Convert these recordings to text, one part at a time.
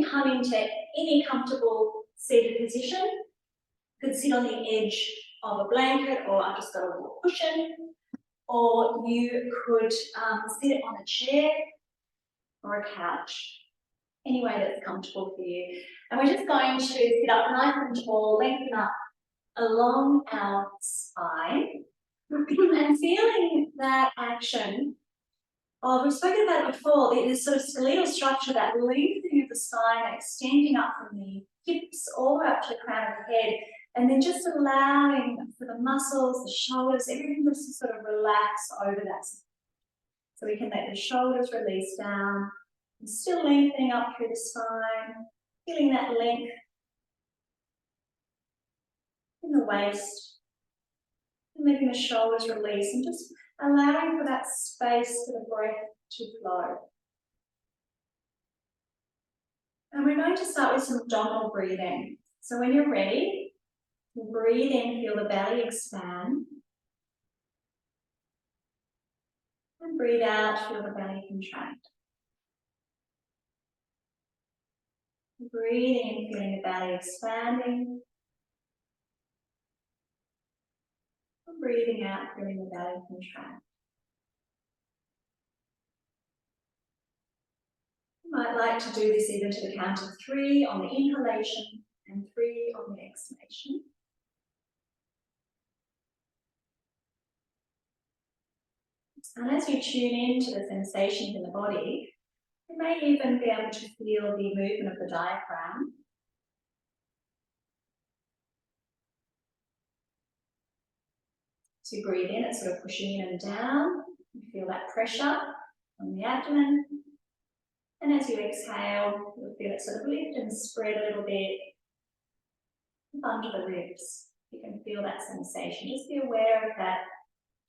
can come into any comfortable seated position. You could sit on the edge of a blanket, or I've just got a little cushion, or you could sit on a chair or a couch, any way that's comfortable for you. And we're just going to sit up nice and tall, lengthen up along our spine, and feeling that action. Oh, we've spoken about it before, this sort of skeletal structure, that lengthening of the spine, extending up from the hips all the way up to the crown of the head, and then just allowing for the muscles, the shoulders, everything just to sort of relax over that. So we can let the shoulders release down, and still lengthening up through the spine, feeling that length in the waist, and letting the shoulders release, and just allowing for that space for the breath to flow. And we're going to start with some abdominal breathing. So when you're ready, breathe in, feel the belly expand. And breathe out, feel the belly contract. Breathe in, feeling the belly expanding. And breathing out, feeling the belly contract. You might like to do this even to the count of 3 on the inhalation and 3 on the exhalation. And as you tune into the sensations in the body, you may even be able to feel the movement of the diaphragm. So you breathe in, it's sort of pushing in and down. You feel that pressure on the abdomen. And as you exhale, you'll feel it sort of lift and spread a little bit under the ribs. You can feel that sensation. Just be aware of that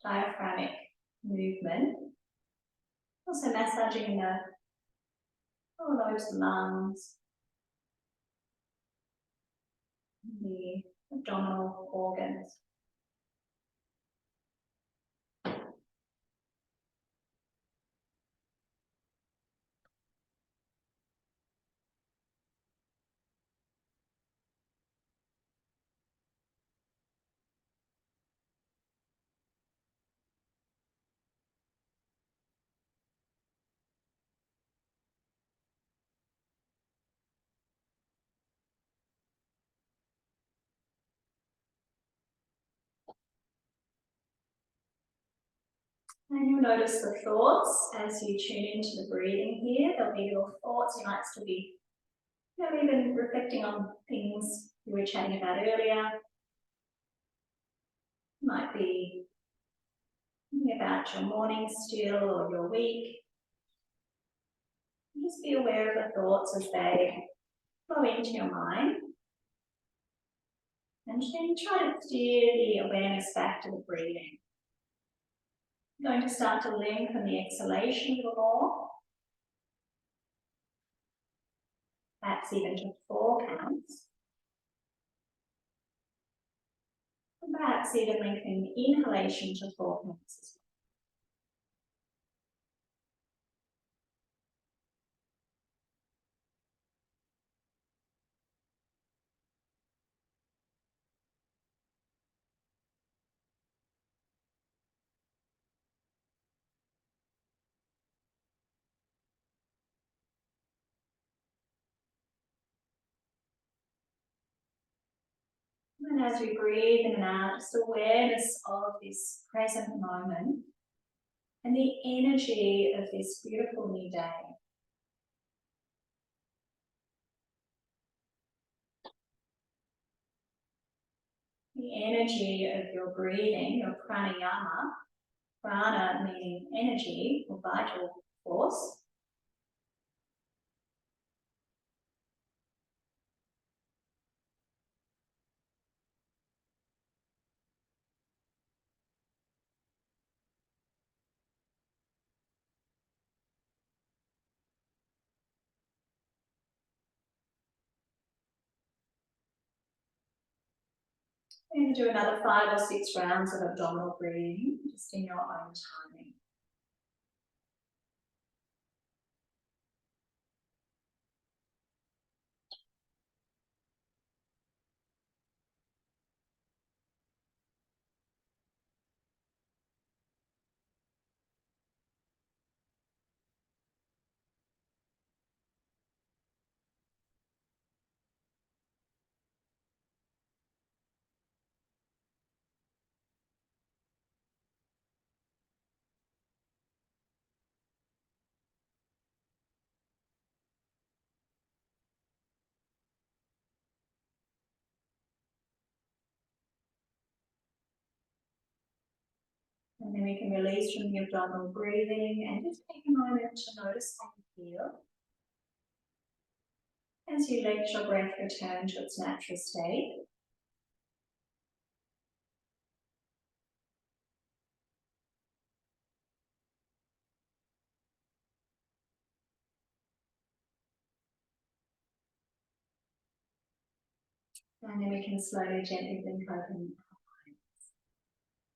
diaphragmic movement. Also massaging those lungs, the abdominal organs. And you'll notice the thoughts as you tune into the breathing here. There'll be little thoughts. You might still be, even reflecting on things we were chatting about earlier. You might be thinking about your morning still or your week. And just be aware of the thoughts as they flow into your mind. And then try to steer the awareness back to the breathing. I'm going to start to lengthen the exhalation a little more. Perhaps even to 4 counts. And perhaps even lengthening the inhalation to 4 counts as well. And as we breathe in and out, just awareness of this present moment and the energy of this beautiful new day. The energy of your breathing, your pranayama, prana meaning energy or vital force. We're going to do another 5 or 6 rounds of abdominal breathing, just in your own timing. And then we can release from the abdominal breathing and just take a moment to notice how you feel as you let your breath return to its natural state. And then we can slowly, gently blink open our eyes.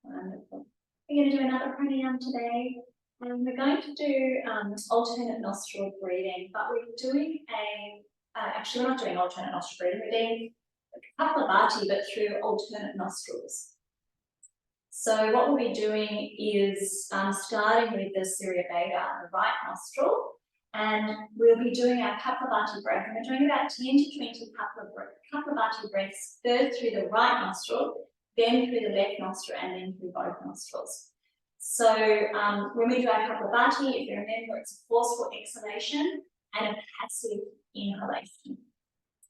Wonderful. We're going to do another pranayama today. And we're going to do alternate nostril breathing, but we're doing actually we're not doing alternate nostril breathing, we're doing Kapalbhati, but through alternate nostrils. So what we'll be doing is starting with the Surya Veda, the right nostril, and we'll be doing our Kapalbhati breath. And we're doing about 10 to 20 Kapalbhati breaths, first through the right nostril, then through the left nostril, and then through both nostrils. So when we do our Kapalbhati, if you remember, it's a forceful exhalation and a passive inhalation.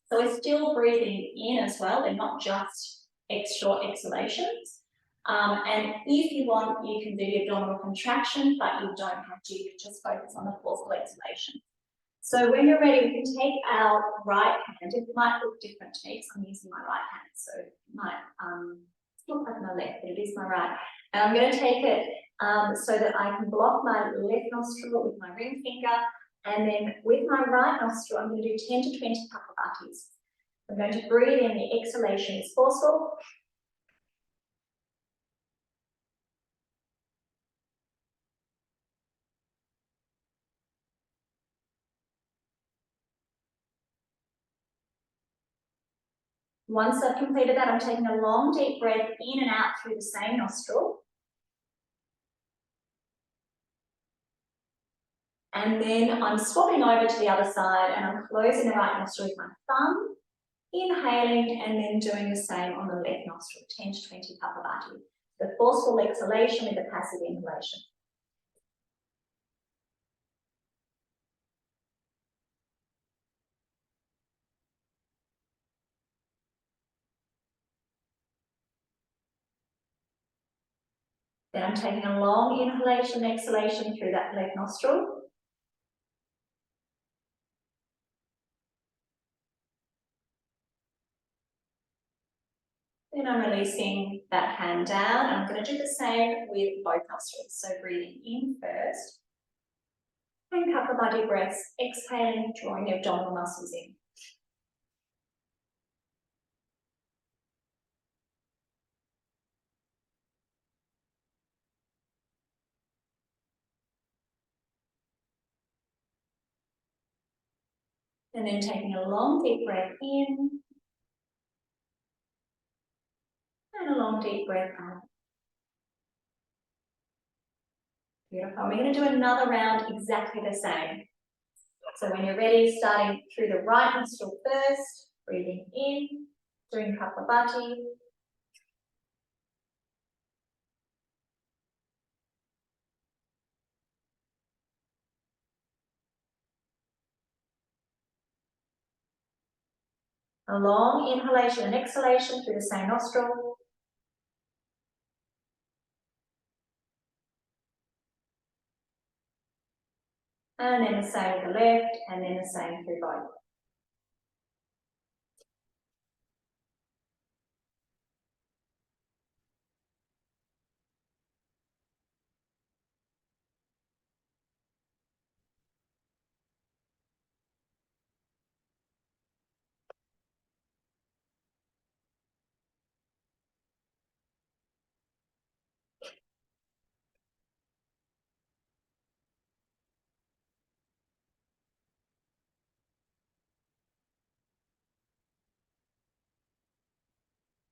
So we're still breathing in as well, they're not just short exhalations. And if you want, you can do the abdominal contraction, but you don't have to, you can just focus on the forceful exhalation. So when you're ready, we can take our right hand. It might look different to me because I'm using my right hand, so it might look like my left, but it is my right. And I'm going to take it so that I can block my left nostril with my ring finger, and then with my right nostril, I'm going to do 10 to 20 Kapalbhatis. I'm going to breathe in, the exhalation is forceful. Once I've completed that, I'm taking a long, deep breath in and out through the same nostril. And then I'm swapping over to the other side and I'm closing the right nostril with my thumb, inhaling, and then doing the same on the left nostril, 10 to 20 Kapalbhati. The forceful exhalation with the passive inhalation. Then I'm taking a long inhalation, exhalation through that left nostril. Then I'm releasing that hand down, and I'm going to do the same with both nostrils. So breathing in first, and Kapalbhati breaths, exhaling, drawing the abdominal muscles in. And then taking a long deep breath in, and a long deep breath out. Beautiful. We're going to do another round exactly the same. So when you're ready, starting through the right nostril first, breathing in, doing Kapalbhati. A long inhalation and exhalation through the same nostril. And then the same with the left, and then the same through both.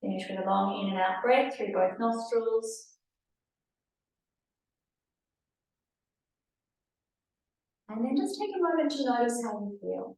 Finish with a long in and out breath through both nostrils. And then just take a moment to notice how you feel.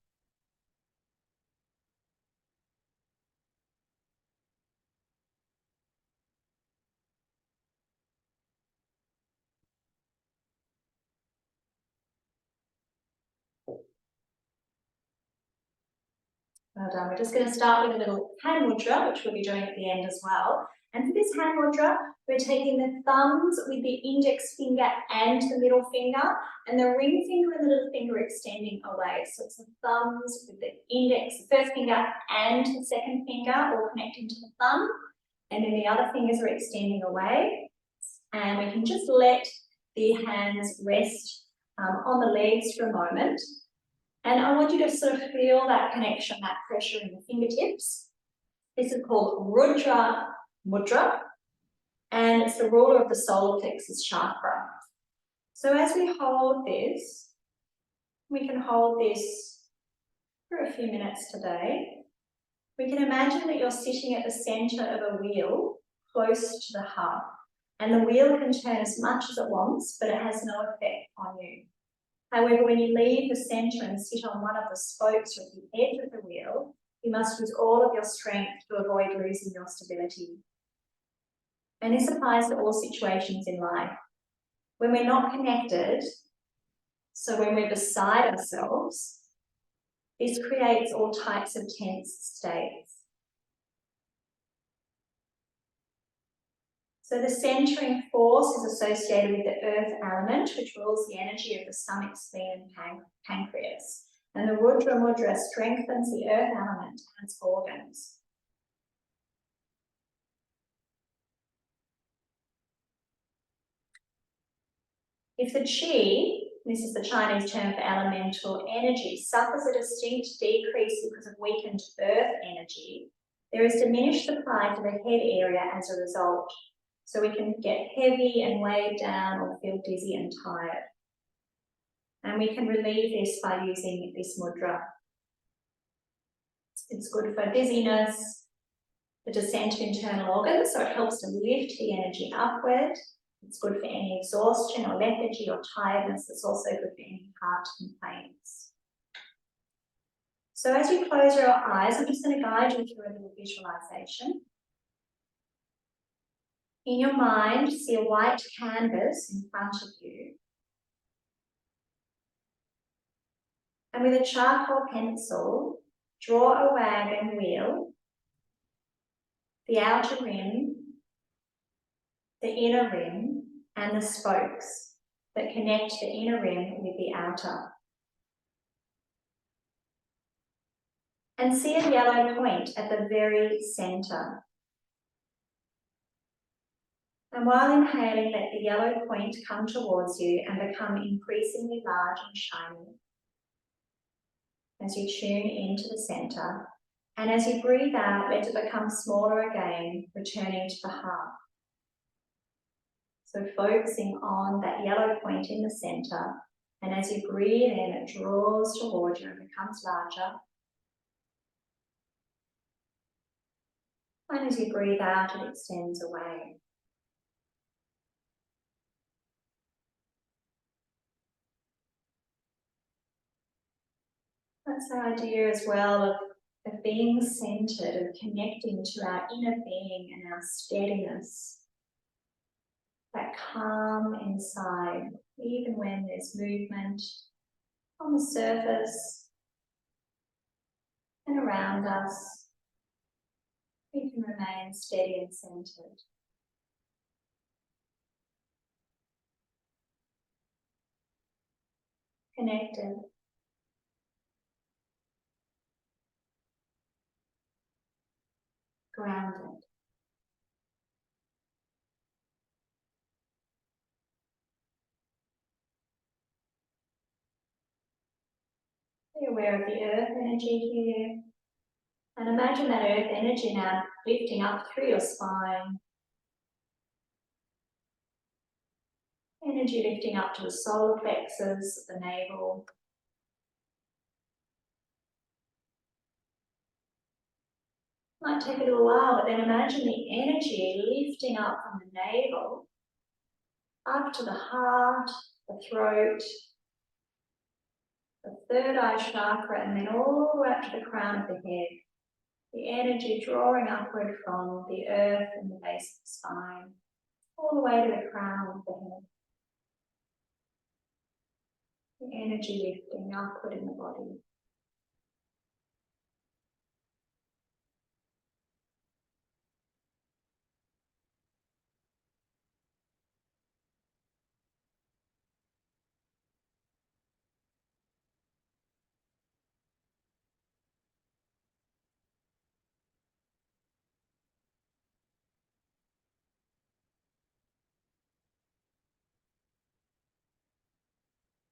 Well done. We're just going to start with a little hand mudra, which we'll be doing at the end as well. And for this hand mudra, We're taking the thumbs with the index finger and the middle finger, and the ring finger and the little finger extending away. So it's the thumbs with the index, the first finger and the second finger all connecting to the thumb, and then the other fingers are extending away. And we can just let the hands rest on the legs for a moment. And I want you to sort of feel that connection, that pressure in the fingertips. This is called Rudra Mudra, and it's the ruler of the solar plexus chakra. So as we hold this, we can hold this for a few minutes today. We can imagine that you're sitting at the center of a wheel close to the hub, and the wheel can turn as much as it wants, but it has no effect on you. However, when you leave the center and sit on one of the spokes or at the edge of the wheel, you must use all of your strength to avoid losing your stability. And this applies to all situations in life. When we're not connected, so when we're beside ourselves, this creates all types of tense states. So the centering force is associated with the earth element, which rules the energy of the stomach, spleen, and pancreas. And the Rudra Mudra strengthens the earth element and its organs. If the qi, this is the Chinese term for elemental energy, suffers a distinct decrease because of weakened earth energy, there is diminished supply to the head area as a result. So we can get heavy and weighed down or feel dizzy and tired. And we can relieve this by using this mudra. It's good for dizziness, the descent of internal organs, so it helps to lift the energy upward. It's good for any exhaustion or lethargy or tiredness. It's also good for any heart complaints. So as you close your eyes, I'm just going to guide you through a little visualization. In your mind, see a white canvas in front of you. And with a charcoal pencil, draw a wagon wheel, the outer rim, the inner rim, and the spokes that connect the inner rim with the outer. And see a yellow point at the very centre. And while inhaling, let the yellow point come towards you and become increasingly large and shiny as you tune into the centre. And as you breathe out, let it become smaller again, returning to the heart. So focusing on that yellow point in the centre, and as you breathe in, it draws towards you and becomes larger. And as you breathe out, it extends away. That's the idea as well of being centered and connecting to our inner being and our steadiness. That calm inside, even when there's movement on the surface and around us, we can remain steady and centered. Connected. Grounded. Be aware of the earth energy here. And imagine that earth energy now lifting up through your spine. Energy lifting up to the solar plexus, the navel. Might take a little while, but then imagine the energy lifting up from the navel, up to the heart, the throat, the third eye chakra, and then all the way up to the crown of the head. The energy drawing upward from the earth and the base of the spine, all the way to the crown of the head. The energy lifting upward in the body.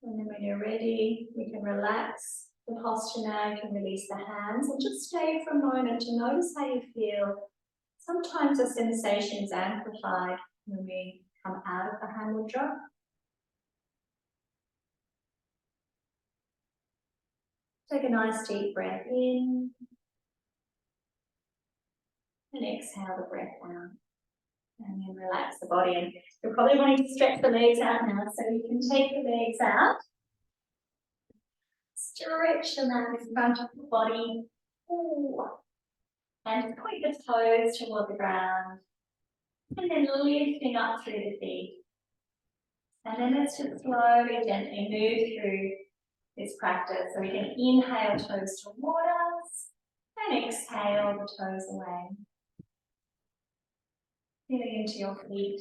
And then when you're ready, we can relax the posture now. You can release the hands and just stay for a moment to notice how you feel. Sometimes the sensation is amplified when we come out of the hand mudra. Take a nice deep breath in and exhale the breath out. And then relax the body. And you're probably wanting to stretch the legs out now, so you can take the legs out. Stretch them out in front of the body. Ooh. And point the toes toward the ground. And then lifting up through the feet. And then let's just slowly, gently move through this practice. So we can inhale toes toward us and exhale the toes away. Feeling into your feet.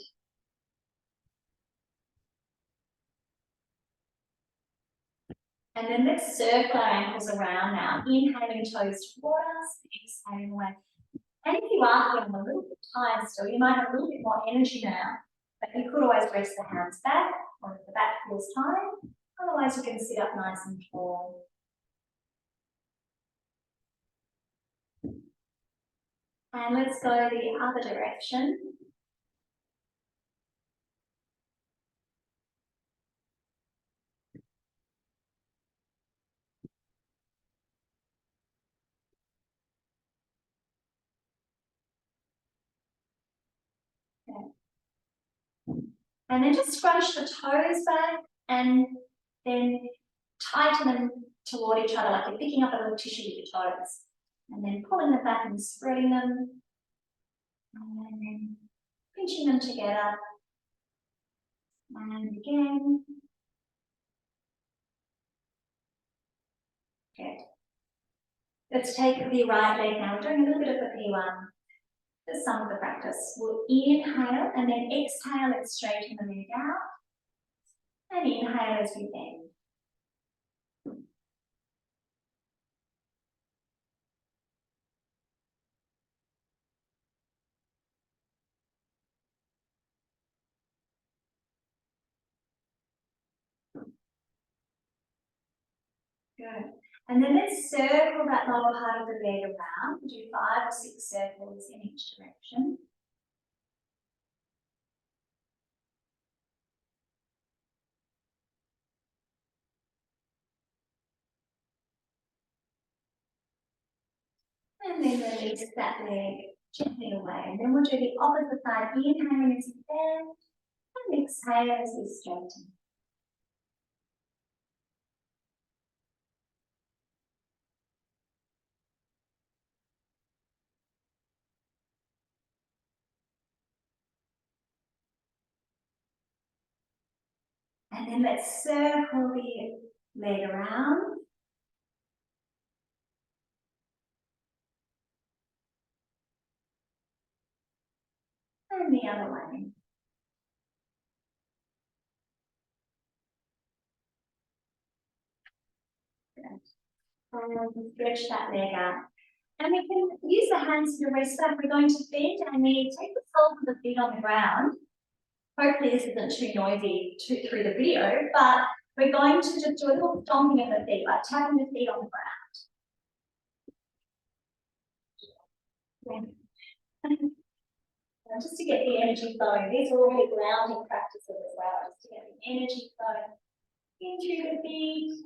And then let's circle our ankles around now. Inhaling toes toward us, exhaling away. And if you are feeling a little bit tired still, you might have a little bit more energy now. But you could always rest the hands back, or if the back feels tired. Otherwise, you can sit up nice and tall. And let's go the other direction. And then just scrunch the toes back and then tighten them toward each other like you're picking up a little tissue with your toes. And then pulling them back and spreading them. And then pinching them together. And again. Good. Let's take the right leg now. We're doing a little bit of the P1. For some of the practice. We'll inhale and then exhale, let's straighten the leg out. And inhale as we bend. Good. And then let's circle that lower part of the leg around. Do 5 or 6 circles in each direction. And then release that leg gently away. And then we'll do the opposite side. Inhaling as you bend. And exhale as we straighten. And then let's circle the leg around. And the other way. Good. And stretch that leg out. And we can use the hands to rest up. We're going to bend our knees, take the soles of the feet on the ground. Hopefully this isn't too noisy through the video, but we're going to just do a little stomping of the feet, like tapping the feet on the ground. And just to get the energy flowing. These are all really grounding practices as well, just to get the energy flowing into the feet.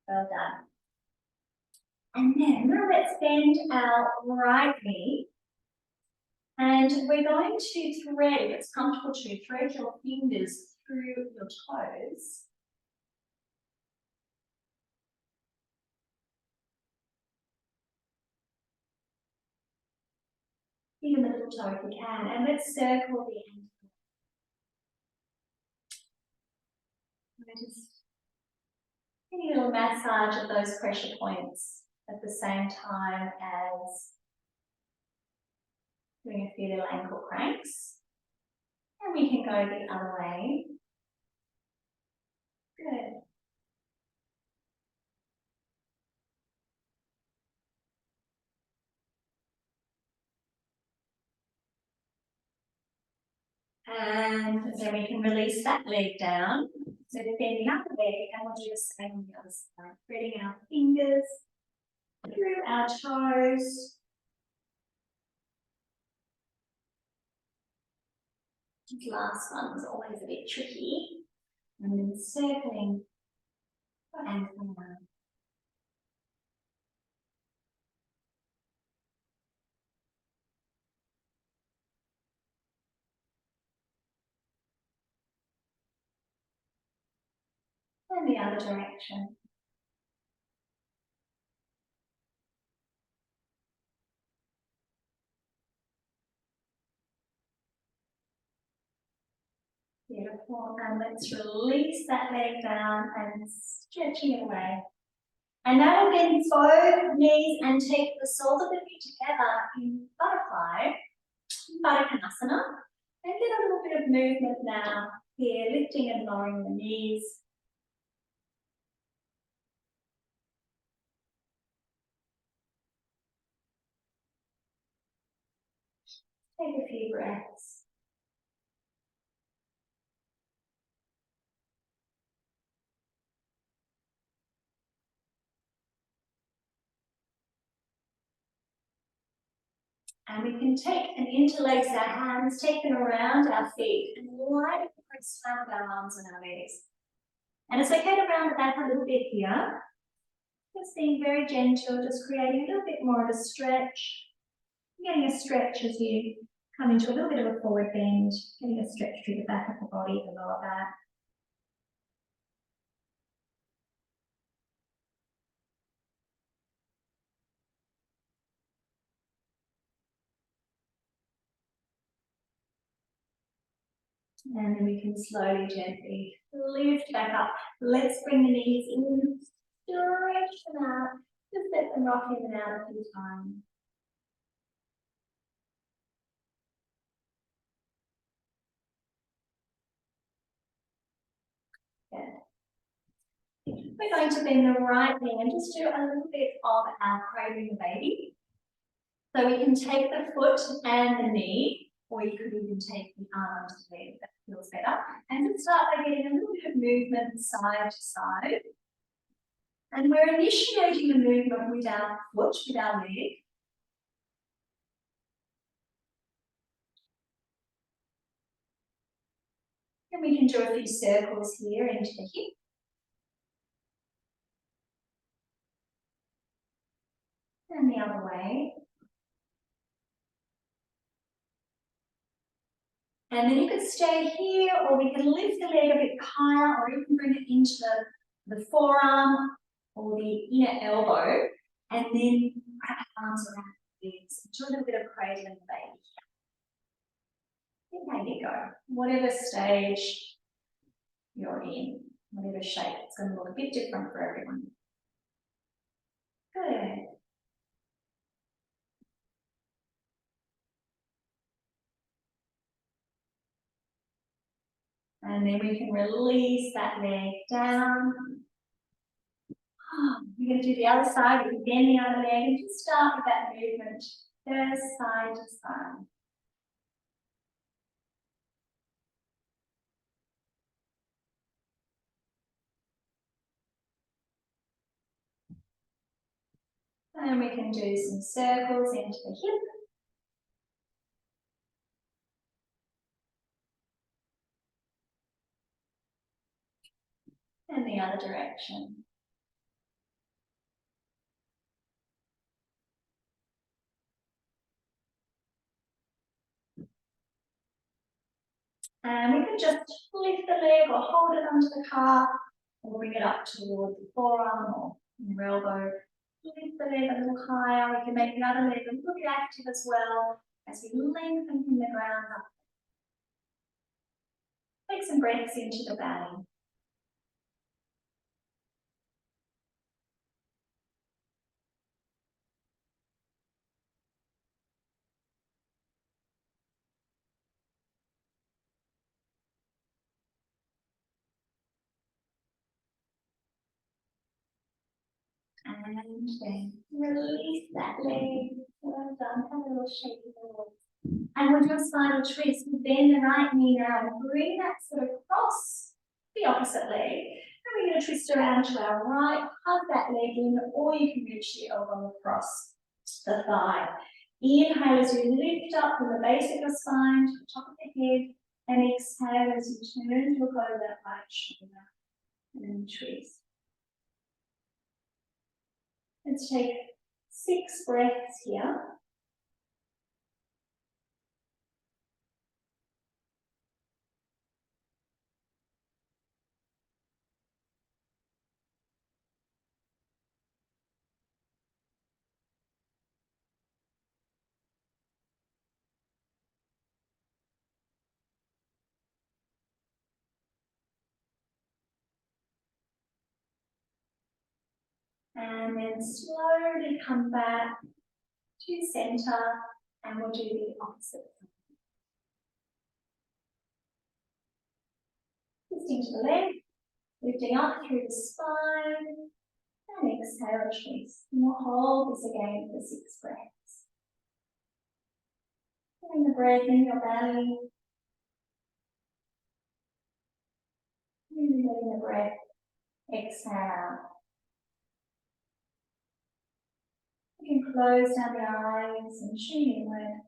Well done. And then now let's bend our right knee. And we're going to thread, if it's comfortable to, thread your fingers through your toes. Even the little toe if you can. And let's circle the ankle. Just getting a little massage of those pressure points at the same time as doing a few little ankle cranks. And we can go the other way. Good. And then we can release that leg down. So to bend the upper leg, and we'll do the same on the other side. Spreading our fingers through our toes. This last one was always a bit tricky. And then circling and come down. And the other direction. Beautiful. And let's release that leg down and stretching it away. And now we'll bend both knees and take the soles of the feet together in butterfly, Baddha-Konasana. And get a little bit of movement now here, lifting and lowering the knees. Take a few breaths. And we can take and interlace our hands, take them around our feet, and lightly slam our arms and our legs. And it's okay to round the back a little bit here. Just being very gentle, just creating a little bit more of a stretch. Getting a stretch as you come into a little bit of a forward bend, getting a stretch through the back of the body, the lower back. And then we can slowly, gently lift back up. Let's bring the knees in, stretch them out. Just let them rock in and out a few times. Good. We're going to bend the right knee and just do a little bit of our cradling the baby. So we can take the foot and the knee, or you could even take the arms there, if that feels better. And just start by getting a little bit of movement side to side. And we're initiating the movement with our foot, with our leg. And we can do a few circles here into the hip. And the other way. And then you could stay here, or we can lift the leg a bit higher, or you can bring it into the forearm or the inner elbow, and then wrap your arms around the legs. Do a little bit of cradling the baby. There you go. Whatever stage you're in, whatever shape, it's going to look a bit different for everyone. Good. And then we can release that leg down. We're going to do the other side. We can bend the other leg and just start with that movement, first side to side. And we can do some circles into the hip. And the other direction. And we can just lift the leg or hold it onto the calf or bring it up toward the forearm or your elbow. Lift the leg a little higher. We can make the other leg a little bit active as well as we lengthen from the ground up. Take some breaths into the belly. And then release that leg. Well done. Have a little shake of the legs. And we'll do a spinal twist. We'll bend the right knee now and bring that sort of across the opposite leg. And we're going to twist around to our right, hug that leg in, or you can reach the elbow across the thigh. Inhale as you lift up from the base of your spine to the top of the head, and exhale as you turn to look over that right shoulder. And then twist. Let's take 6 breaths here. And then slowly come back to center, and we'll do the opposite. Twisting to the left, lifting up through the spine, and exhale, twist. And we'll hold this again for 6 breaths. Bring the breath in your belly. Really letting the breath exhale. You can close down the eyes and tune inward.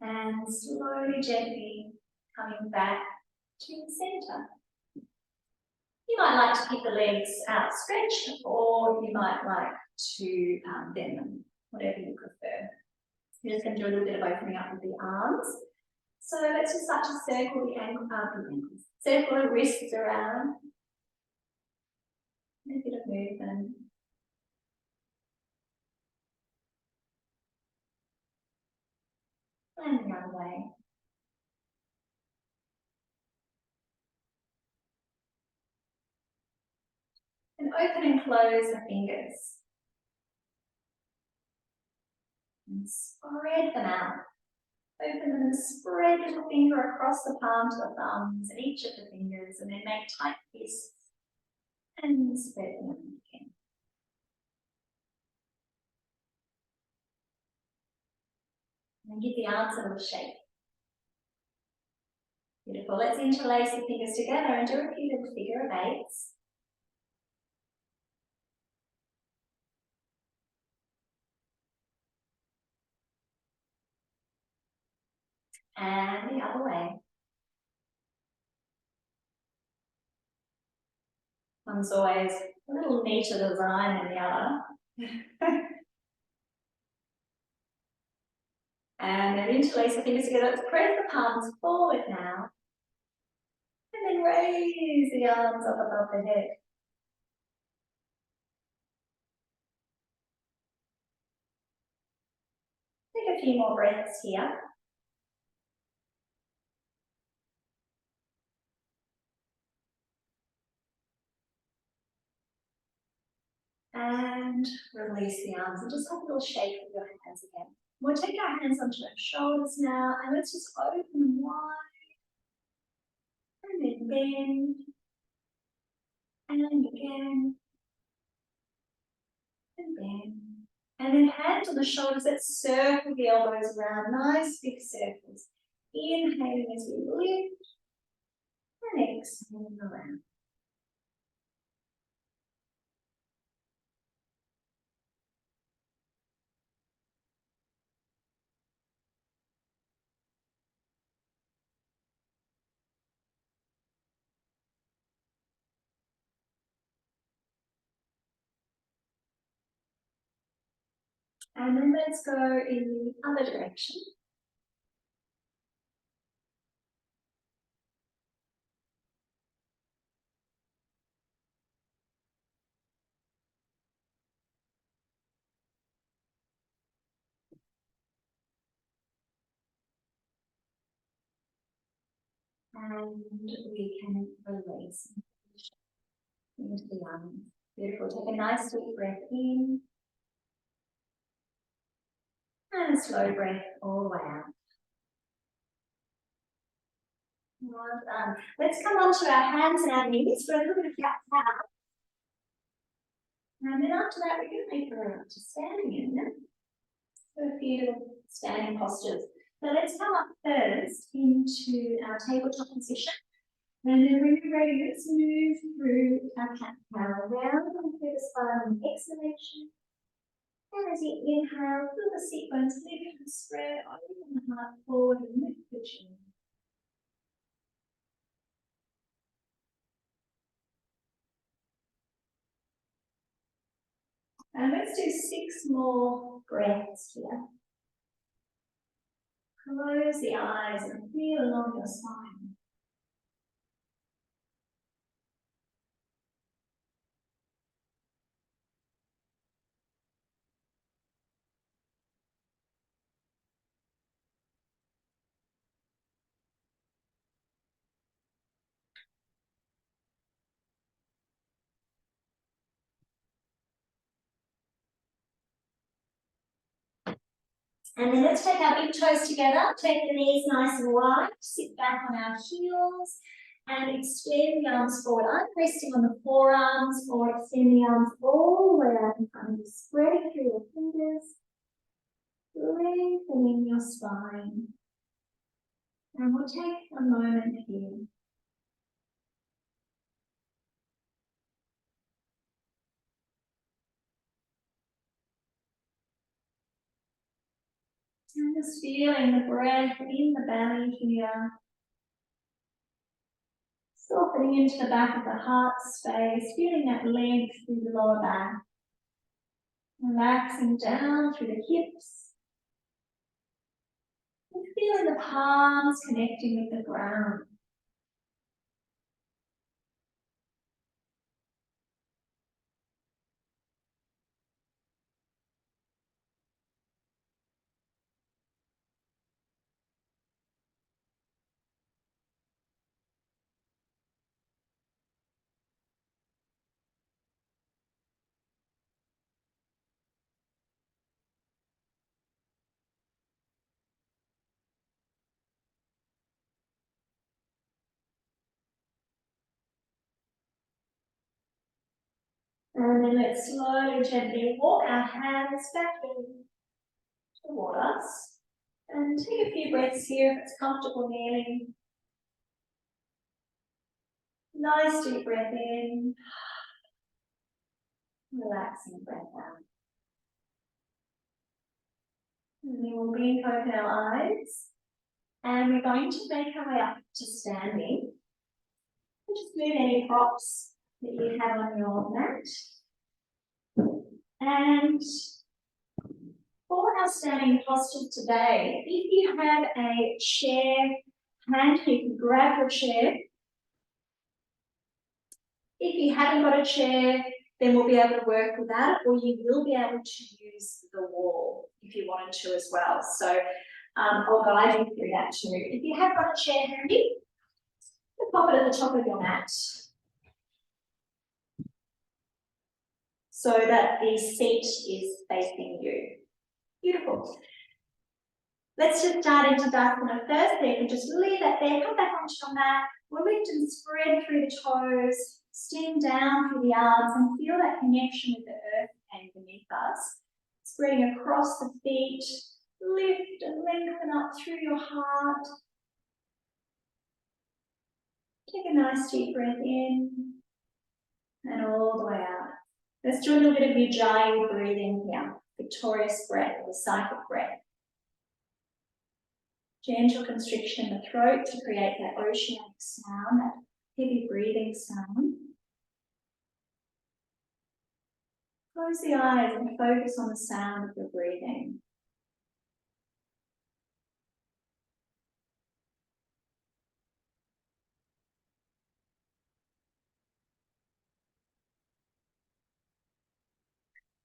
And slowly, gently coming back to the center. You might like to keep the legs outstretched, or you might like to bend them, whatever you prefer. You're just going to do a little bit of opening up with the arms. So let's just start to circle the ankles, circle the wrists around. A bit of movement. And the other way. And open and close the fingers. And spread them out. Open them and spread the little finger across the palm to the thumbs and each of the fingers, and then make tight fists and spread them again. And give the arms a little shake. Beautiful. Let's interlace the fingers together and do a few little figure of eights. And the other way. One's always a little neater design than the other. And then interlace the fingers together. Let's press the palms forward now. And then raise the arms up above the head. Take a few more breaths here. And release the arms and just have a little shake with your hands again. We'll take our hands onto our shoulders now, and let's just open them wide. And then bend. And again. And bend. And then hands on the shoulders, let's circle the elbows around, nice big circles. Inhaling as we lift, and exhaling around. And then let's go in the other direction. And we can release. into the lungs. Beautiful. Take a nice deep breath in. And a slow breath all the way out. Well done. Let's come onto our hands and our knees for a little bit of cat cow. And then after that, we're going to make our way up to standing in. So a few little standing postures. So let's come up first into our tabletop position. And then when you're ready, let's move through our cat cow around and through the spine on the exhalation. And as you inhale, feel the seat bones lift and spread, open the heart forward and lift the chin. And let's do 6 more breaths here. Close the eyes and feel along your spine. And then let's take our big toes together, take the knees nice and wide, sit back on our heels, and extend the arms forward. I'm resting on the forearms or extend the arms all the way out in front of you. Spread it through your fingers, lengthening your spine. And we'll take a moment here. And just feeling the breath in the belly here. Softening into the back of the heart space, feeling that length through the lower back. Relaxing down through the hips. And feeling the palms connecting with the ground. And then let's slowly, gently walk our hands back in toward us. And take a few breaths here if it's comfortable kneeling. Nice deep breath in. Relaxing breath out. And then we'll blink open our eyes. And we're going to make our way up to standing. And just move any props that you have on your mat. And for our standing posture today, if you have a chair hand, you can grab your chair. If you haven't got a chair, then we'll be able to work with that, or you will be able to use the wall if you wanted to as well. So I'll guide you through that too. If you have got a chair handy, pop it at the top of your mat so that the seat is facing you. Beautiful. Let's just start into Dizziness first. So you can just leave that there, come back onto your mat. We'll lift and spread through the toes, extend down through the arms and feel that connection with the earth and beneath us. Spreading across the feet, lift and lengthen up through your heart. Take a nice deep breath in and all the way out. Let's do a little bit of Ujjayi breathing here. Victorious breath or cyclic breath. Gentle constriction in the throat to create that oceanic sound, that heavy breathing sound. Close the eyes and focus on the sound of your breathing.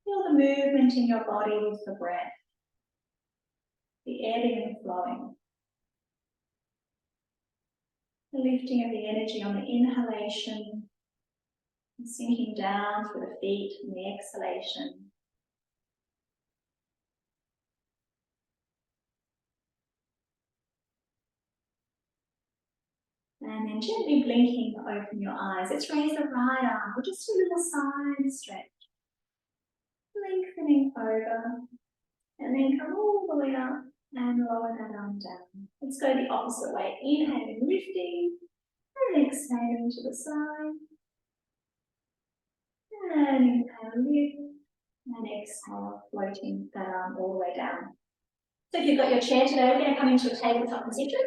Feel the movement in your body with the breath, the ebbing and flowing. The lifting of the energy on the inhalation And sinking down through the feet in the exhalation. And then gently blinking to open your eyes. Let's raise the right arm or just a little side stretch. Lengthening over. And then come all the way up and lower that arm down. Let's go the opposite way. Inhaling, lifting. And exhaling to the side. And inhale, lift. And exhale, floating that arm all the way down. So if you've got your chair today, we're going to come into a tabletop position.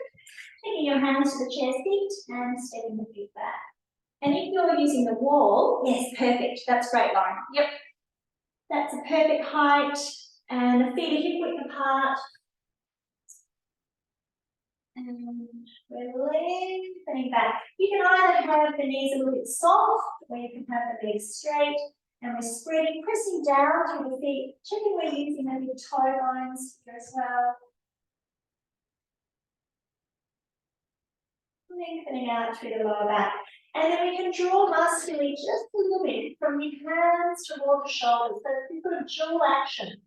Taking your hands to the chair's feet and stepping the feet back. And if you're using the wall, yes, perfect. That's great, Lauren. Yep. That's a perfect height. And the feet are hip width apart. And we're lengthening back. You can either have the knees a little bit soft, or you can have the legs straight. And we're spreading, pressing down through the feet. Checking we're using maybe the toe bones here as well. Lengthening out through the lower back. And then we can draw muscularly just a little bit from your hands toward the shoulders. So you've got a dual action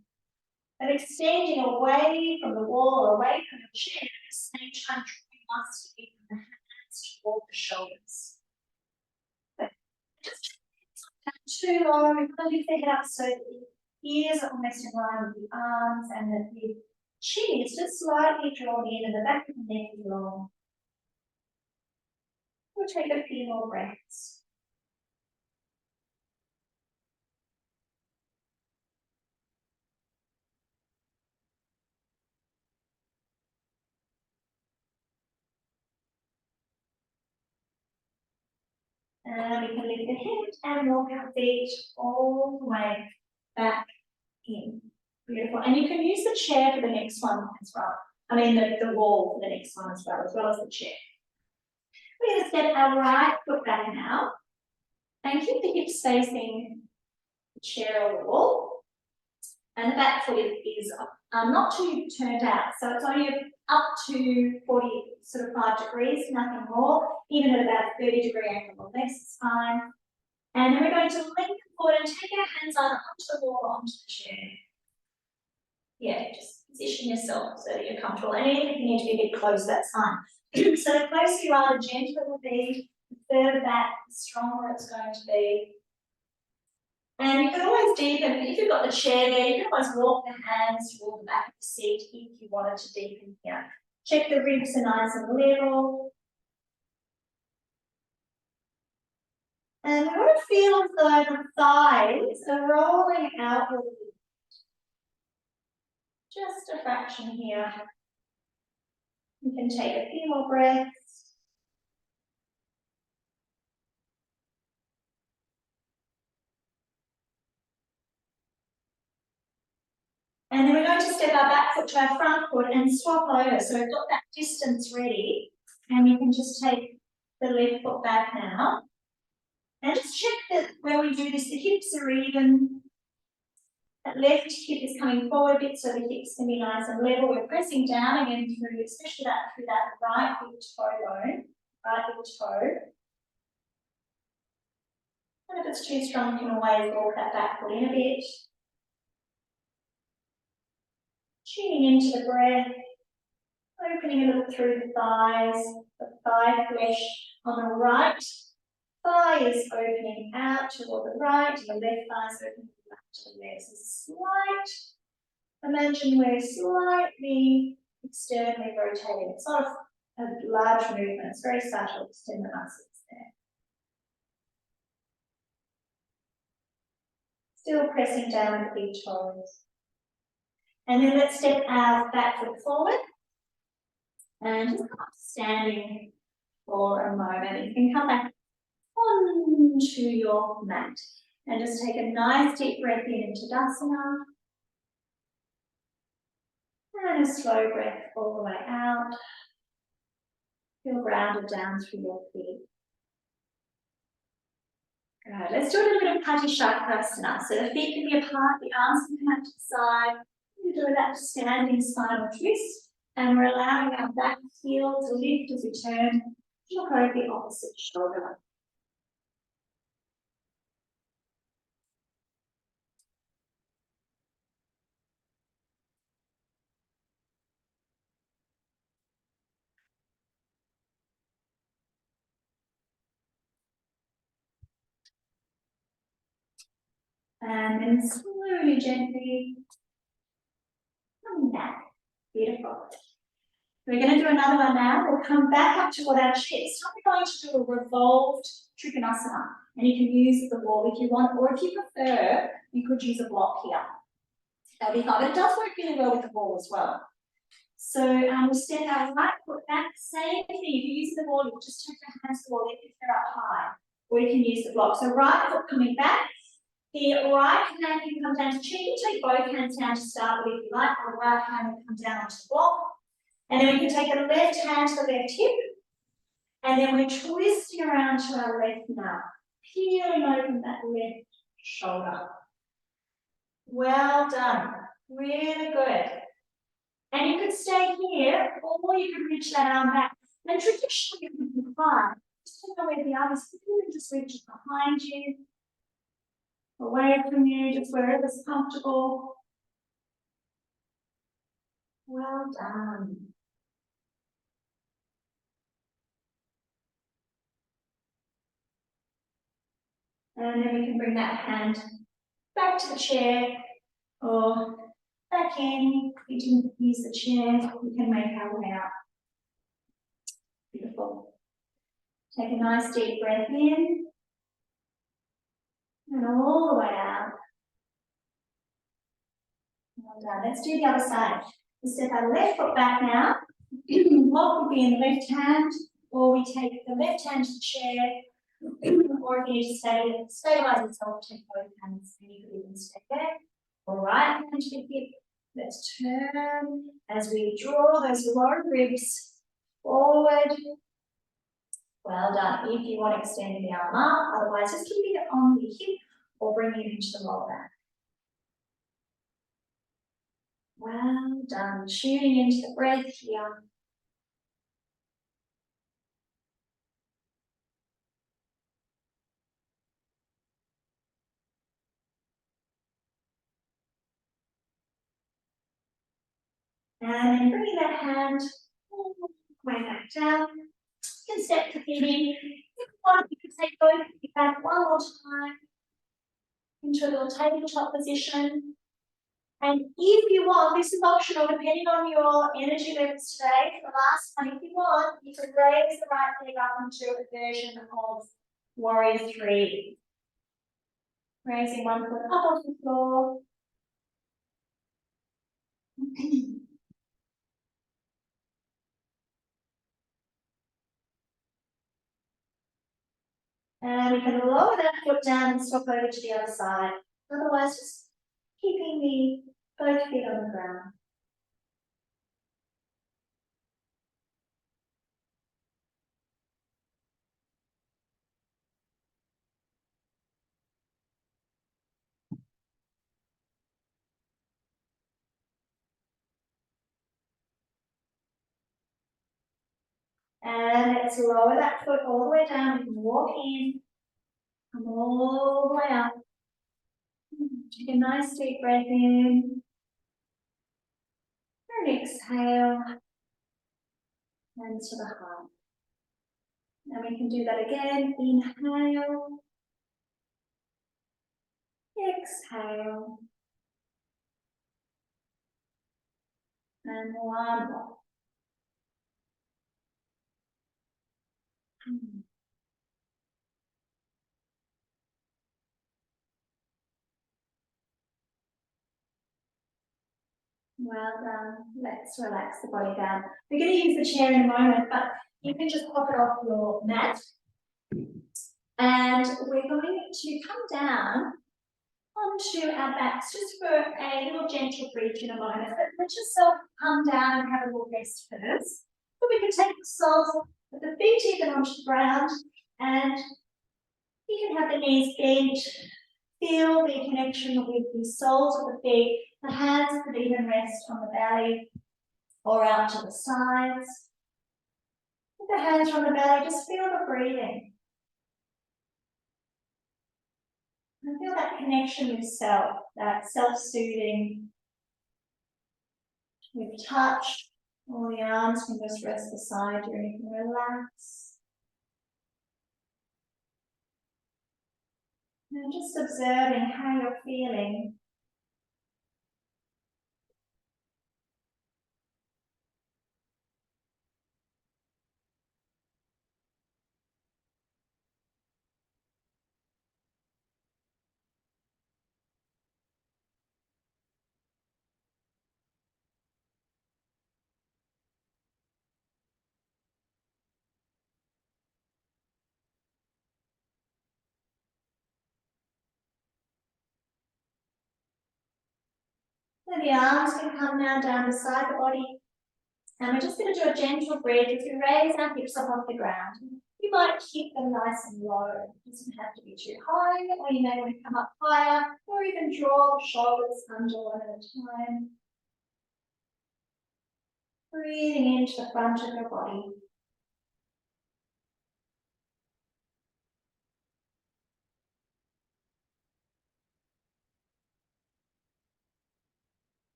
of extending away from the wall or away from the chair, at the same time drawing muscularly from the hands toward the shoulders. But just not too low. We're going to lift the head up so that the ears are almost in line with the arms and that the chin is just slightly drawn in and the back of the neck is long. We'll take a few more breaths. And we can lift the head and walk our feet all the way back in. Beautiful. And you can use the chair for the next one as well. I mean the wall for the next one as well as the chair. We're going to step our right foot back now and keep the hips facing the chair or the wall. And the back foot is not too turned out, so it's only up to 45 degrees, nothing more. Even at about a 30-degree angle or less is fine. And then we're going to lengthen forward and take our hands either onto the wall or onto the chair. Yeah, just position yourself so that you're comfortable. And even if you need to be a bit close, that's fine. So the closer you are, the gentler it will be. The further back, the stronger it's going to be. And you can always deepen, if you've got the chair there, you can always walk the hands toward the back of the seat if you wanted to deepen here. Check the ribs are nice and level. And we want to feel as though the thighs are rolling outward. Just a fraction here. You can take a few more breaths. And then we're going to step our back foot to our front foot and swap over. So we've got that distance ready. And you can just take the left foot back now. And just check that when we do this, the hips are even. That left hip is coming forward a bit so the hips can be nice and level. We're pressing down again through, especially through that right big toe bone, right big toe. And if it's too strong, you can always walk that back foot in a bit. Tuning into the breath, opening a little through the thighs, the thigh flesh on the right thigh is opening out toward the right, and the left thigh is opening back to the left. So imagine we're slightly externally rotating. It's not a large movement, it's very subtle, extend the muscles there. Still pressing down with the big toes. And then let's step our back foot forward and just come up standing for a moment. You can come back onto your mat and just take a nice deep breath in into Tadasana. And a slow breath all the way out. Feel grounded down through your feet. Good. Let's do a little bit of Pratishakrasana. So the feet can be apart, the arms can come out to the side. We're doing that standing spinal twist. And we're allowing our back heel to lift as we turn to look over the opposite shoulder. And then slowly, gently coming back. Beautiful. We're going to do another one now. We'll come back up toward our chest. We're going to do a revolved trikonasana. And you can use the wall if you want, or if you prefer, you could use a block here. That'll be fine, but it does work really well with the wall as well. So we'll step our right foot back. Same thing, if you're using the wall, you just take your hands to the wall if they're up high. Or you can use the block. So right foot coming back. The right hand can come down to chin. You take both hands down to start with if you like, or the right hand will come down onto the block. And then we can take the left hand to the left hip. And then we're twisting around to our left now. Peeling open that left shoulder. Well done. Really good. And you could stay here, or you could reach that arm back. And traditionally, you can recline. Just take away the arm is really just reach it behind you, away from you, just wherever's comfortable. Well done. And then we can bring that hand back to the chair or back in. If you didn't use the chair, we can make our way out. Beautiful. Take a nice deep breath in and all the way out. Well done. Let's do the other side. We step our left foot back now. What would be in the left hand, or we take the left hand to the chair, or if you need to stabilize yourself, take both hands and you could even stay there. All right, hand to the hip. Let's turn as we draw those lower ribs forward. Well done. If you want to extend the arm up, otherwise just keeping it on the hip or bringing it into the lower back. Well done. Tuning into the breath here. And then bringing that hand all the way back down. You can step the feet in. If you want, you can take both feet back one more time into a little tabletop position. And if you want, this is optional depending on your energy levels today. For the last one, if you want, you can raise the right leg up into a version of Warrior 3. Raising one foot up off the floor. And we can lower that foot down and swap over to the other side. Otherwise, just keeping both feet on the ground. And let's lower that foot all the way down. We can walk in, come all the way up. Take a nice deep breath in. And exhale. And to the heart. And we can do that again. Inhale. Exhale. And one more. Well done. Let's relax the body down. We're going to use the chair in a moment, but you can just pop it off your mat. And we're going to come down onto our backs just for a little gentle breathe in a moment. But let yourself come down and have a little rest first. So we can take the soles of the feet even onto the ground, and you can have the knees bent. Feel the connection with the soles of the feet. The hands could even rest on the belly or out to the sides. With the hands on the belly, just feel the breathing. And feel that connection with self, that self-soothing. With touch, all the arms can just rest beside you and you can relax. And just observing how you're feeling. So the arms can come now down beside the body. And we're just going to do a gentle breath as we raise our hips up off the ground. You might keep them nice and low. It doesn't have to be too high, or you may want to come up higher, or even draw the shoulders under one at a time. Breathing into the front of your body.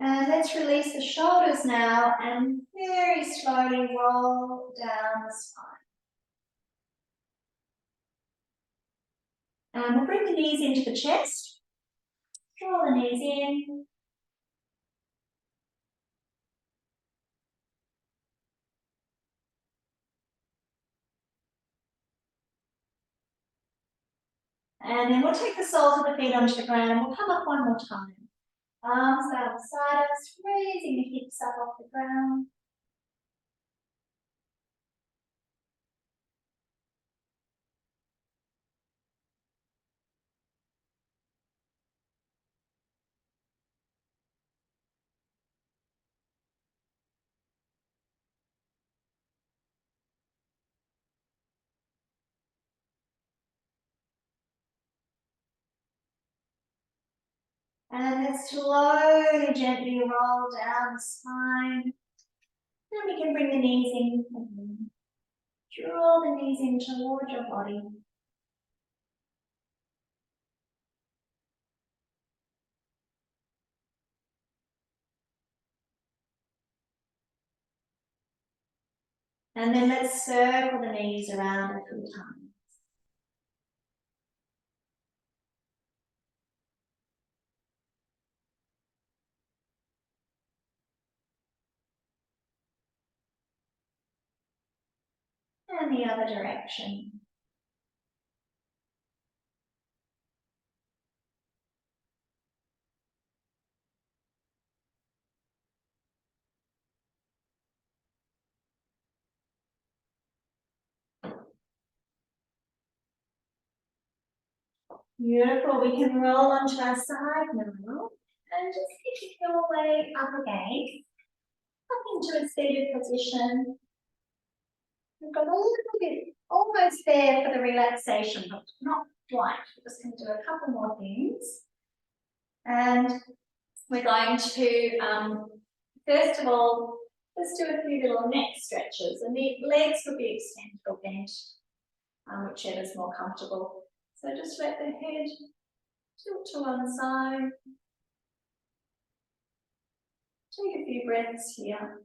And let's release the shoulders now and very slowly roll down the spine. And we'll bring the knees into the chest. Draw the knees in. And then we'll take the soles of the feet onto the ground and we'll come up one more time. Arms down beside us, raising the hips up off the ground. And then slowly, gently roll down the spine. Then we can bring the knees in. Draw the knees in towards your body. And then let's circle the knees around a few times. And the other direction. Beautiful. We can roll onto our side now and just keep your way up again, up into a seated position. We've got a little bit almost there for the relaxation, but not quite. We're just going to do a couple more things. And we're going to, first of all, just do a few little neck stretches. And the legs will be extended or bent, whichever's more comfortable. So just let the head tilt to one side. Take a few breaths here.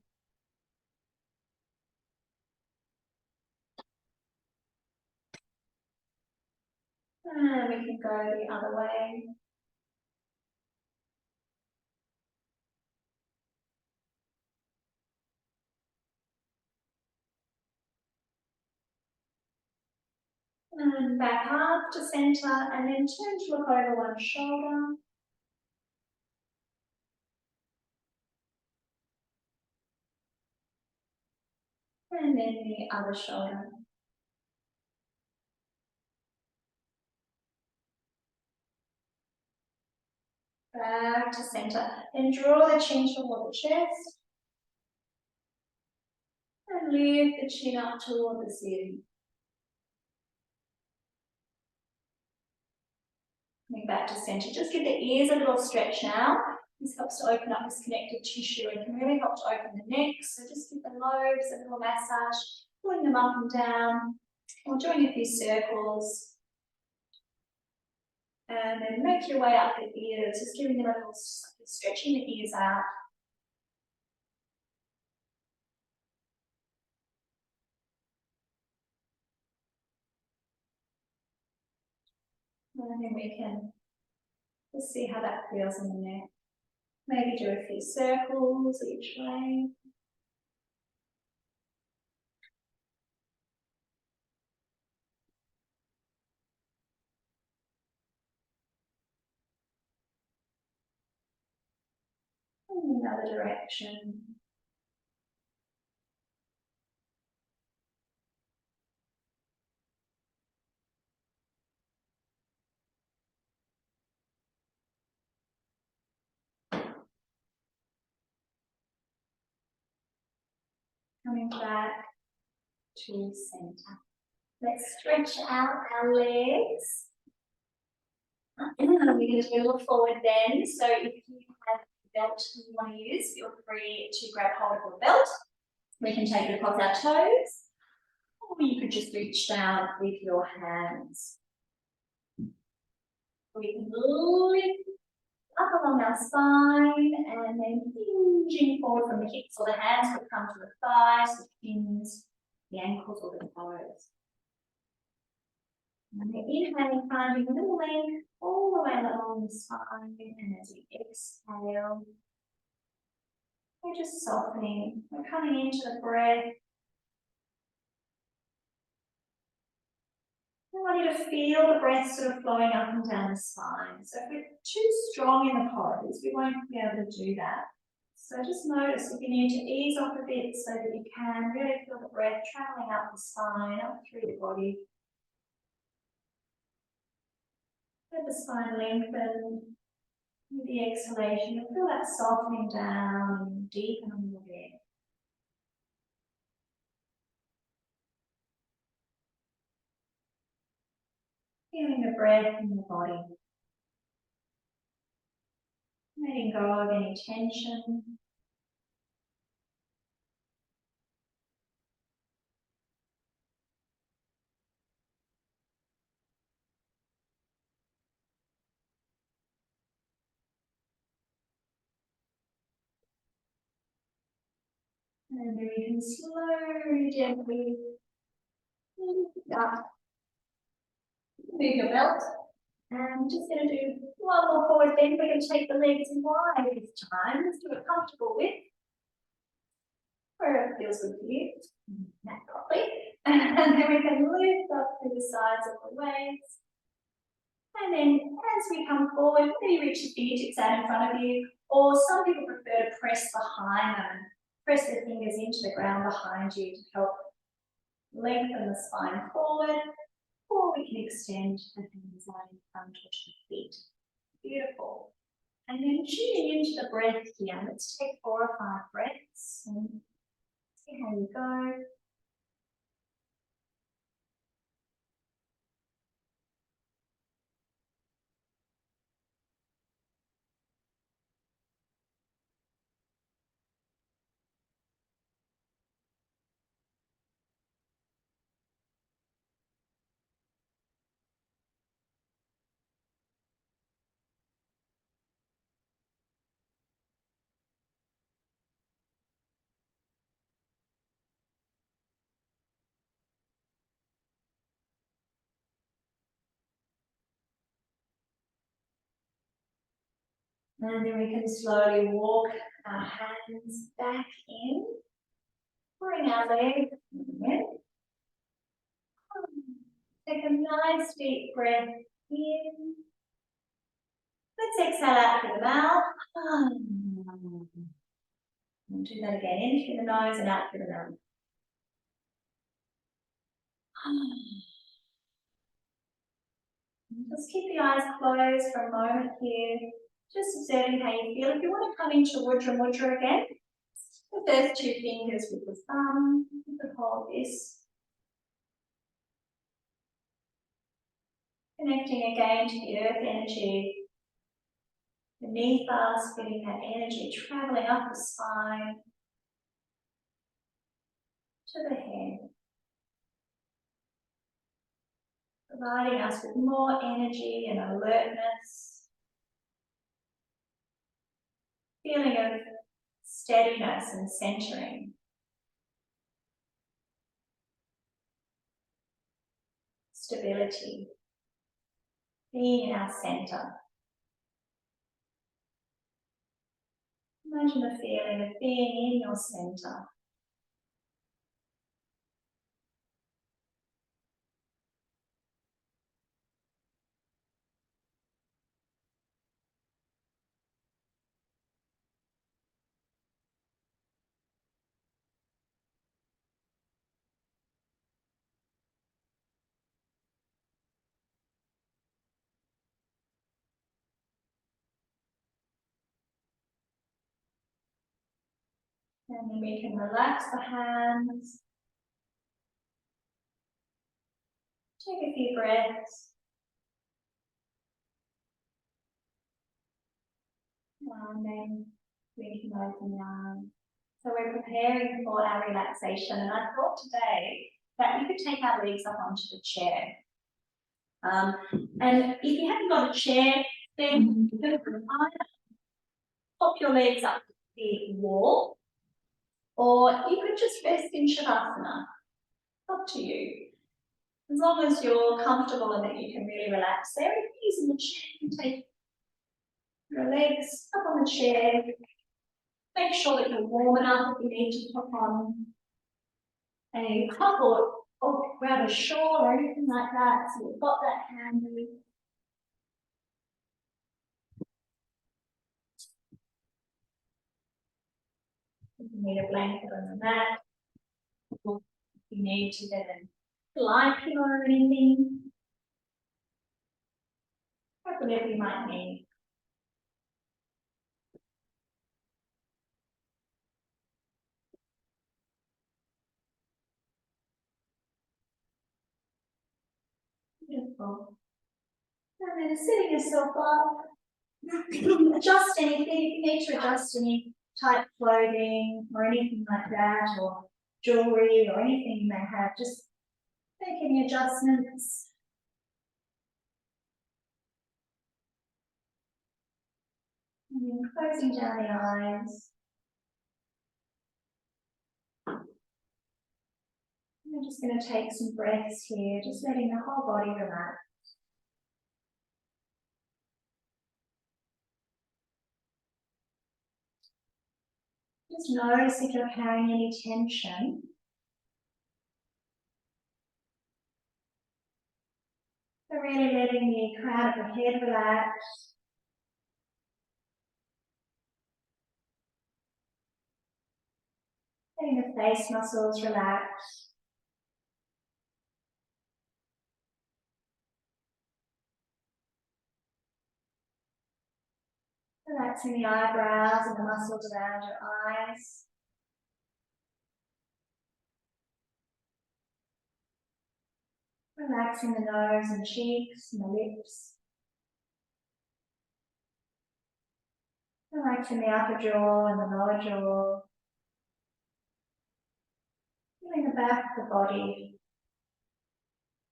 And we can go the other way. And back up to center, and then turn to look over one shoulder. And then the other shoulder. Back to center. Then draw the chin toward the chest. And lift the chin up toward the ceiling. Coming back to center. Just give the ears a little stretch now. This helps to open up this connective tissue and can really help to open the neck. So just give the lobes a little massage, pulling them up and down, or doing a few circles. And then make your way up the ears, just giving them a little stretching the ears out. And then we can just see how that feels in the neck. Maybe do a few circles each way. And another direction. Coming back to center. Let's stretch out our legs. We're going to do a little forward bend. So if you have a belt you want to use, feel free to grab hold of your belt. We can take it across our toes, or you could just reach down with your hands. We can lift up along our spine and then hinging forward from the hips or the hands would come to the thighs, the shins, the ankles or the toes. And we're inhaling, finding a little length all the way along the spine, and as we exhale, we're just softening. We're coming into the breath. I want you to feel the breath sort of flowing up and down the spine. So if we're too strong in the pose, we won't be able to do that. So just notice if you need to ease off a bit so that you can really feel the breath traveling up the spine, up through the body. Let the spine lengthen. With the exhalation, you'll feel that softening down and deepen a little bit. Feeling the breath in the body. Letting go of any tension. And then we can slowly, gently lift up. Move your belt. And I'm just going to do one more forward bend. We're going to take the legs wide this time. Let's do it comfortable with. Where it feels good for you. That properly. And then we can lift up through the sides of the legs. And then as we come forward, maybe reach the fingertips out in front of you. Or some people prefer to press behind them. Press their fingers into the ground behind you to help lengthen the spine forward. Or we can extend the hands out in front of the feet. Beautiful. And then tuning into the breath here. Let's take 4 or 5 breaths and see how you go. And then we can slowly walk our hands back in. Bring our legs in. Take a nice deep breath in. Let's exhale out through the mouth. We'll do that again. In through the nose and out through the mouth. Just keep the eyes closed for a moment here. Just observing how you feel. If you want to come into Rudra Mudra again, the first 2 fingers with the thumb, you can hold this. Connecting again to the earth energy beneath us, feeling that energy traveling up the spine to the head, providing us with more energy and alertness, feeling of steadiness and centering, stability. being in our center. Imagine the feeling of being in your center. And then we can relax the hands. Take a few breaths. And then we can open the arms. So we're preparing for our relaxation. And I thought today that we could take our legs up onto the chair. And if you haven't got a chair, then you can either pop your legs up the wall, or you could just rest in Shavasana. Up to you. As long as you're comfortable and that you can really relax there, if you're using the chair, you can take your legs up on the chair. Make sure that you're warm enough if you need to pop on a cup or grab a shawl or anything like that. So you've got that handy. If you need a blanket on the mat, if you need to get a light pillow or anything, whatever you might need. Beautiful. And then sitting yourself up, adjust anything, if you need to adjust any tight clothing or anything like that, or jewelry or anything you may have, just make any adjustments. And then closing down the eyes. And we're just going to take some breaths here, just letting the whole body relax. Just notice if you're carrying any tension. So really letting the crown of the head relax. Letting the face muscles relax. Relaxing the eyebrows and the muscles around your eyes. Relaxing the nose and cheeks and the lips. Relaxing the upper jaw and the lower jaw. Feeling the back of the body.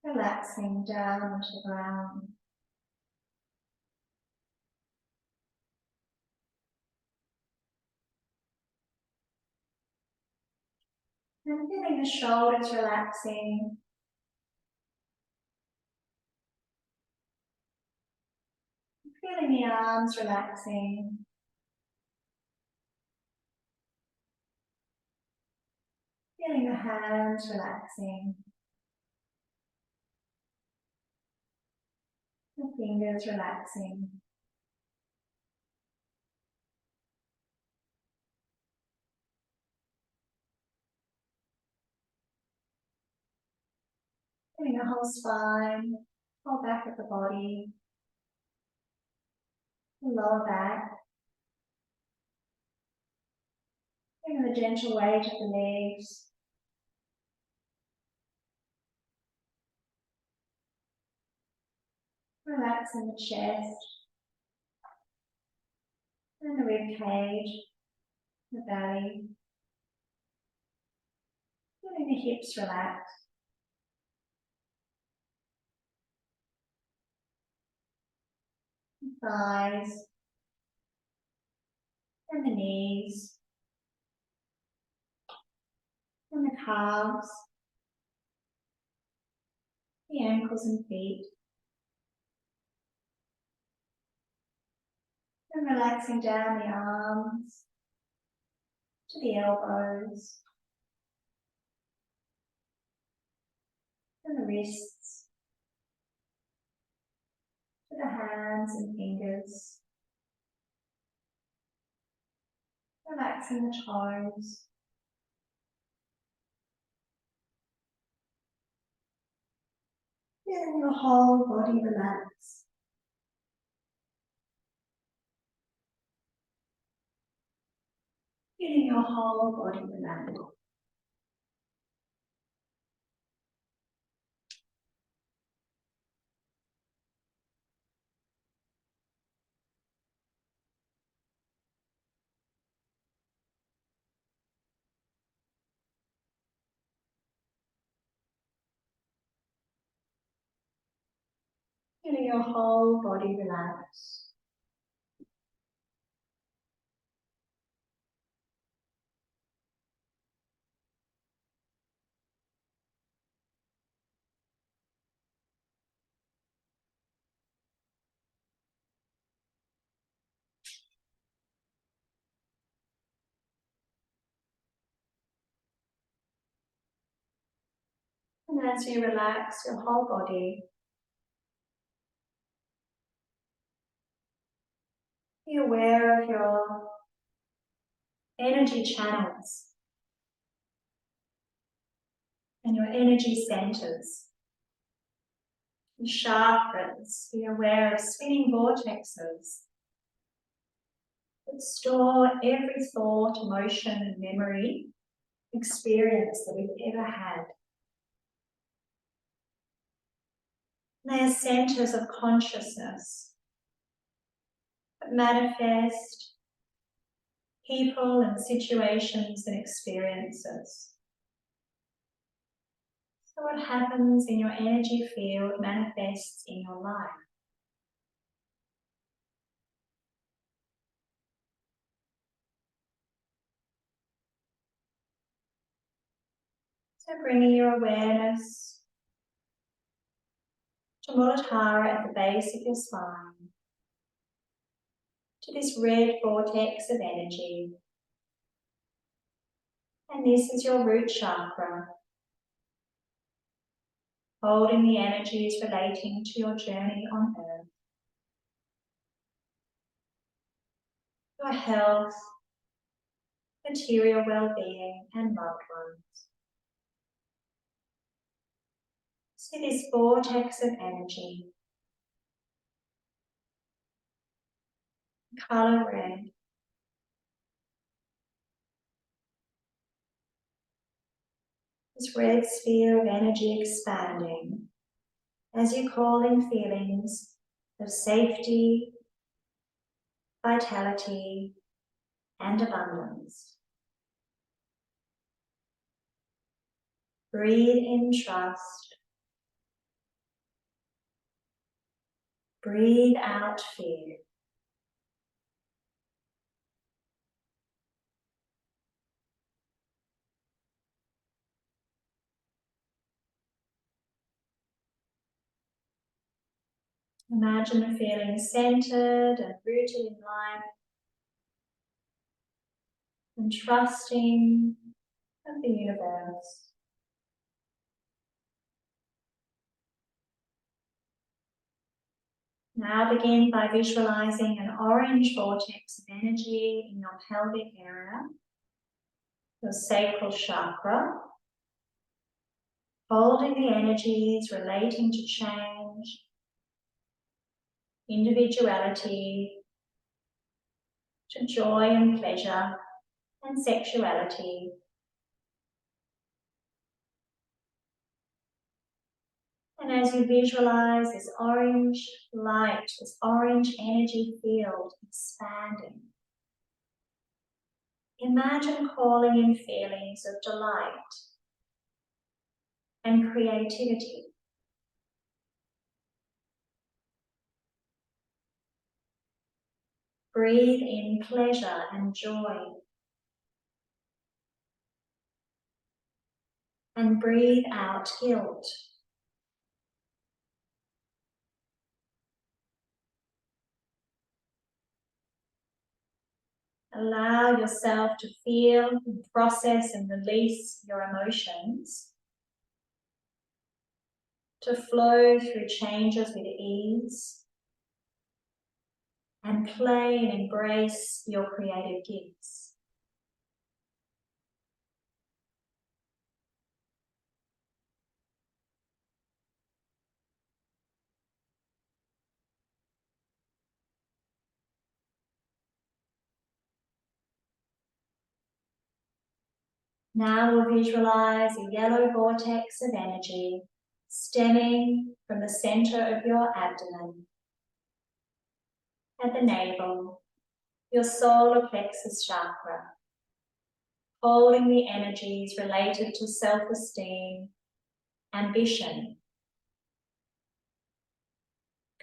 Relaxing down onto the ground. And feeling the shoulders relaxing. Feeling the arms relaxing. Feeling the hands relaxing. The fingers relaxing. Feeling the whole spine, whole back of the body, the lower back. Feeling the gentle weight of the legs. Relaxing the chest. And the rib cage, the belly. Feeling the hips relax. The thighs. And the knees. And the calves. The ankles and feet. And relaxing down the arms to the elbows and the wrists to the hands and fingers. Relaxing the toes. Feeling your whole body relax. Feeling your whole body relax. Feeling your whole body relax. And as you relax your whole body, be aware of your energy channels and your energy centers, the chakras. Be aware of spinning vortexes that store every thought, emotion, memory, experience that we've ever had. They are centers of consciousness that manifest people and situations and experiences. So what happens in your energy field manifests in your life. So bringing your awareness to Muladhara at the base of your spine, to this red vortex of energy. And this is your root chakra, holding the energies relating to your journey on earth, your health, material well-being, and loved ones. See this vortex of energy, colour red. This red sphere of energy expanding as you call in feelings of safety, vitality, and abundance. Breathe in trust. Breathe out fear. Imagine feeling centered and rooted in life and trusting of the universe. Now begin by visualizing an orange vortex of energy in your pelvic area, your sacral chakra, holding the energies relating to change, individuality, to joy and pleasure, and sexuality. And as you visualize this orange light, this orange energy field expanding, imagine calling in feelings of delight and creativity. Breathe in pleasure and joy. And breathe out guilt. Allow yourself to feel, process and release your emotions, to flow through changes with ease, and play and embrace your creative gifts. Now we'll visualize a yellow vortex of energy stemming from the center of your abdomen at the navel, your solar plexus chakra, holding the energies related to self-esteem, ambition,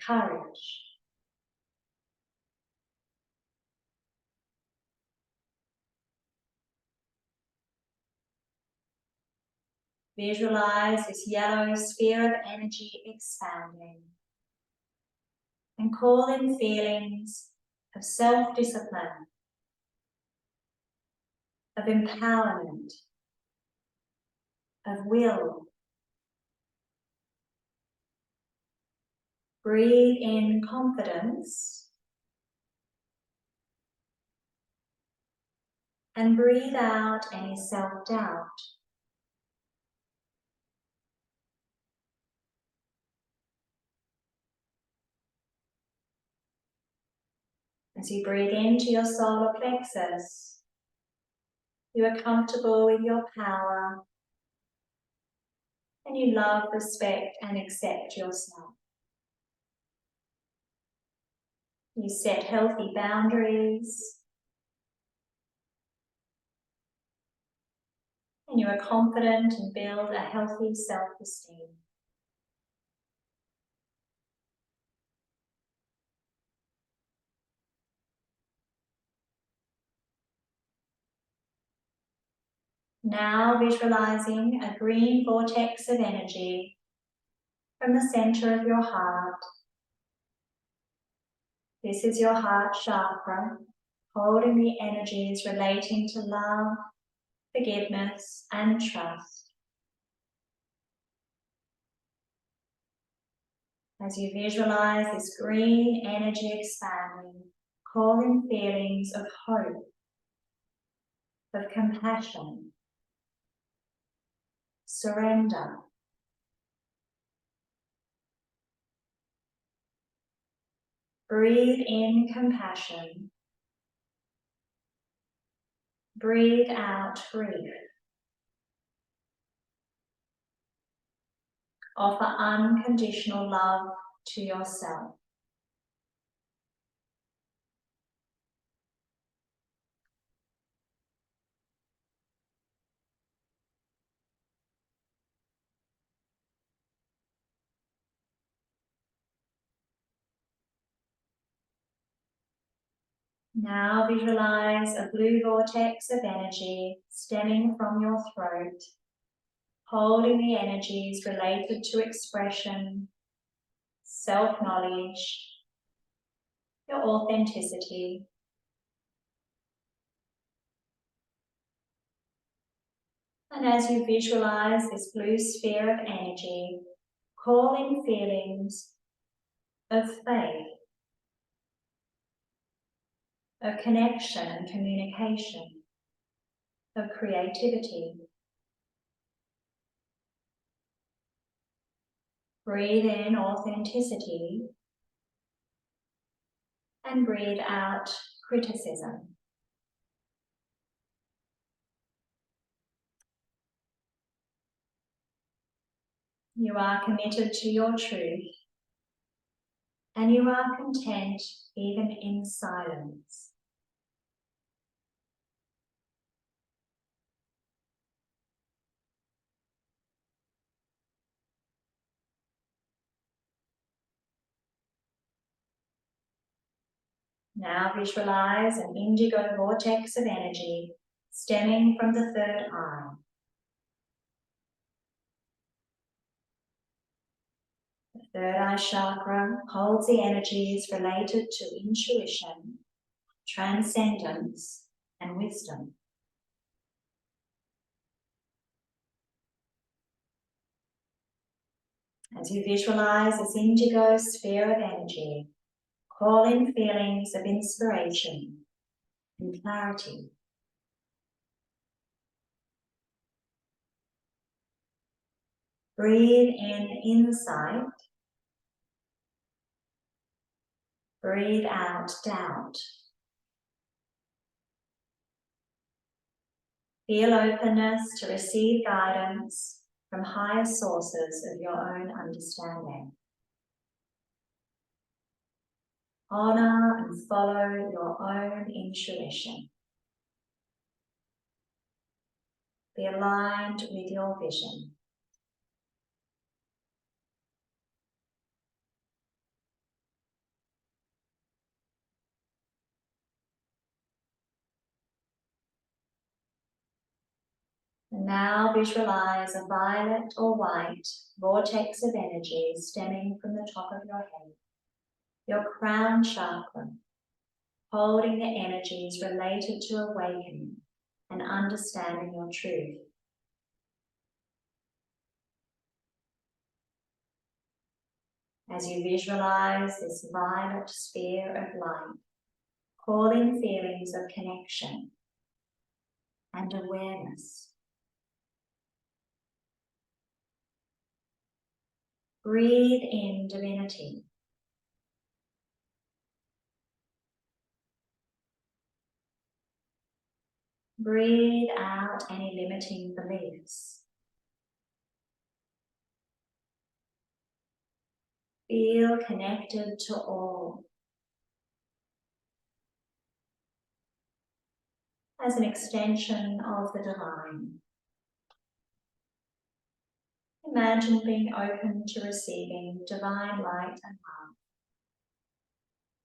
courage, visualize this yellow sphere of energy expanding and call in feelings of self-discipline, of empowerment, of will. Breathe in confidence and breathe out any self-doubt. As you breathe into your solar plexus, you are comfortable with your power and you love, respect and accept yourself. You set healthy boundaries and you are confident and build a healthy self-esteem. Now visualizing a green vortex of energy from the center of your heart. This is your heart chakra, holding the energies relating to love, forgiveness, and trust. As you visualize this green energy expanding, calling feelings of hope, of compassion, surrender, breathe in compassion, breathe out grief. Offer unconditional love to yourself. Now visualize a blue vortex of energy stemming from your throat, holding the energies related to expression, self-knowledge, your authenticity. And as you visualize this blue sphere of energy, call in feelings of faith, of connection and communication, of creativity. Breathe in authenticity and breathe out criticism. You are committed to your truth and you are content even in silence. Now visualize an indigo vortex of energy stemming from the third eye. The third eye chakra holds the energies related to intuition, transcendence, and wisdom. As you visualize this indigo sphere of energy, call in feelings of inspiration and clarity. Breathe in insight. Breathe out doubt. Feel openness to receive guidance from higher sources of your own understanding. Honor and follow your own intuition. Be aligned with your vision. And now visualize a violet or white vortex of energy stemming from the top of your head, your crown chakra, holding the energies related to awakening and understanding your truth. As you visualize this violet sphere of light, call in feelings of connection and awareness. Breathe in divinity. Breathe out any limiting beliefs. Feel connected to all as an extension of the divine. Imagine being open to receiving divine light and love,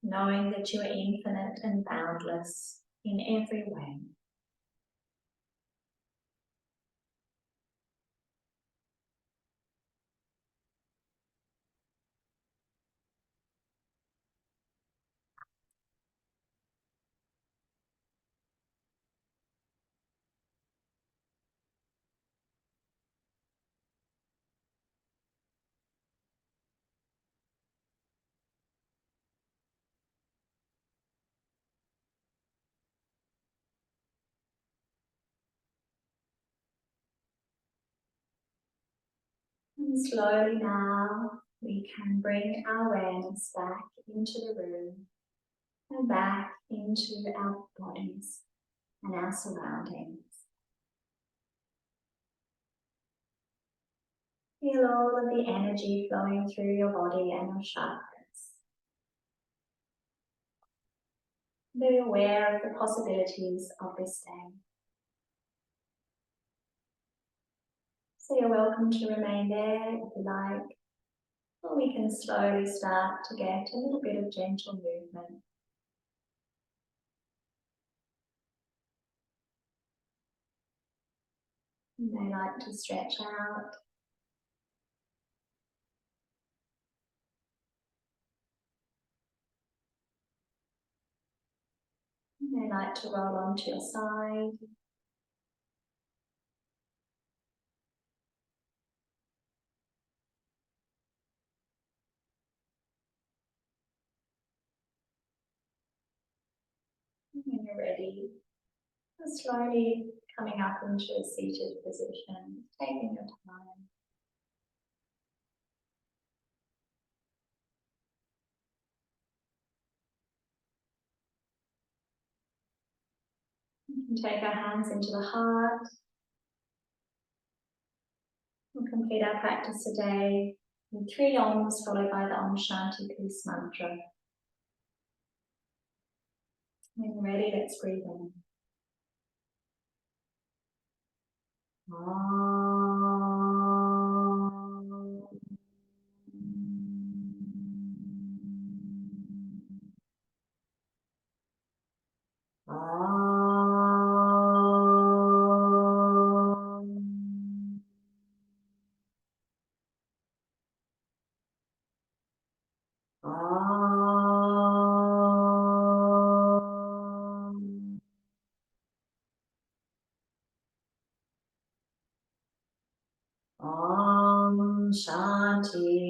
knowing that you are infinite and boundless in every way. And slowly now, we can bring our awareness back into the room and back into our bodies and our surroundings. Feel all of the energy flowing through your body and your chakras. Be aware of the possibilities of this day. So you're welcome to remain there if you like, or we can slowly start to get a little bit of gentle movement. You may like to stretch out. You may like to roll onto your side. When you're ready, slowly coming up into a seated position, taking your time. We can take our hands into the heart. We'll complete our practice today with 3 Oms followed by the Om Shanti Peace mantra. When you're ready, let's breathe in.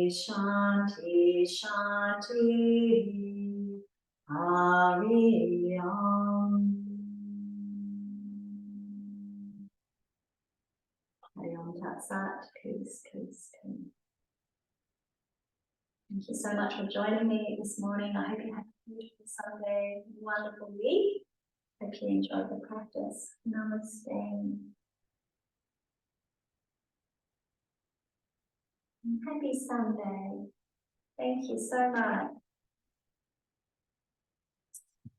Shanti, Shanti, Hari Om. Hari Om Tat Sat, peace, peace, peace. Thank you so much for joining me this morning. I hope you have a beautiful Sunday, wonderful week. Hope you enjoyed the practice. Namaste. Happy Sunday. Thank you so much.